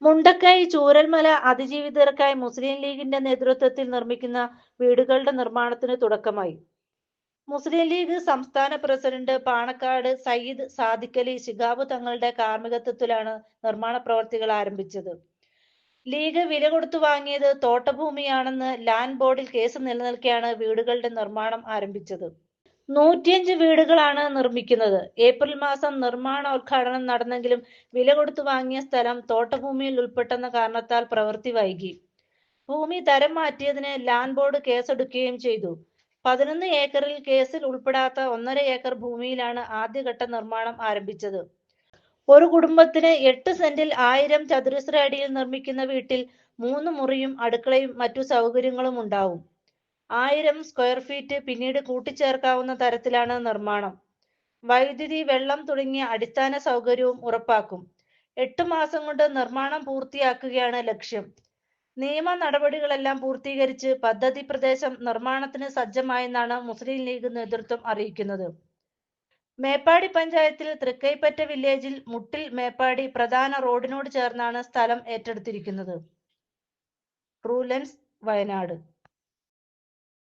മുണ്ടക്കൈ ചൂരൽമല അതിജീവിതർക്കായി മുസ്ലിം ലീഗിന്റെ നേതൃത്വത്തിൽ നിർമ്മിക്കുന്ന വീടുകളുടെ നിർമ്മാണത്തിന് തുടക്കമായി. മുസ്ലിം ലീഗ് സംസ്ഥാന പ്രസിഡന്റ് പാണക്കാട് സയ്യിദ് സാദിഖലി ശിഹാബ് തങ്ങളുടെ കാർമ്മികത്വത്തിലാണ് നിർമ്മാണ പ്രവർത്തികൾ ആരംഭിച്ചത്. ലീഗ് വില കൊടുത്തു വാങ്ങിയത് തോട്ടഭൂമിയാണെന്ന് ലാൻഡ് ബോർഡിൽ കേസ് നിലനിൽക്കെയാണ് വീടുകളുടെ നിർമ്മാണം ആരംഭിച്ചത്. 105 വീടുകളാണ് നിർമ്മിക്കുന്നത്. ഏപ്രിൽ മാസം നിർമ്മാണോദ്ഘാടനം നടന്നെങ്കിലും വില കൊടുത്തു വാങ്ങിയ സ്ഥലം തോട്ടഭൂമിയിൽ ഉൾപ്പെട്ടെന്ന കാരണത്താൽ പ്രവൃത്തി വൈകി. ഭൂമി തരം മാറ്റിയതിന് ലാൻഡ് ബോർഡ് കേസെടുക്കുകയും ചെയ്തു. 11 ഏക്കറിൽ കേസിൽ ഉൾപ്പെടാത്ത 1.5 ഏക്കർ ഭൂമിയിലാണ് ആദ്യഘട്ട നിർമ്മാണം ആരംഭിച്ചത്. ഒരു കുടുംബത്തിന് 8 സെന്റിൽ 1000 ചതുരശ്ര അടിയിൽ നിർമ്മിക്കുന്ന വീട്ടിൽ 3 മുറിയും അടുക്കളയും മറ്റു സൗകര്യങ്ങളും ഉണ്ടാവും. 1000 സ്ക്വയർ ഫീറ്റ് പിന്നീട് കൂട്ടിച്ചേർക്കാവുന്ന തരത്തിലാണ് നിർമ്മാണം. വൈദ്യുതി, വെള്ളം തുടങ്ങിയ അടിസ്ഥാന സൗകര്യവും ഉറപ്പാക്കും. 8 മാസം കൊണ്ട് നിർമ്മാണം പൂർത്തിയാക്കുകയാണ് ലക്ഷ്യം. നിയമ നടപടികളെല്ലാം പൂർത്തീകരിച്ച് പദ്ധതി പ്രദേശം നിർമ്മാണത്തിന് സജ്ജമായെന്നാണ് മുസ്ലിം ലീഗ് നേതൃത്വം അറിയിക്കുന്നത്. മേപ്പാടി പഞ്ചായത്തിൽ തൃക്കൈപ്പറ്റ വില്ലേജിൽ മുട്ടിൽ മേപ്പാടി പ്രധാന റോഡിനോട് ചേർന്നാണ് സ്ഥലം ഏറ്റെടുത്തിരിക്കുന്നത്. True lens, Wayanad.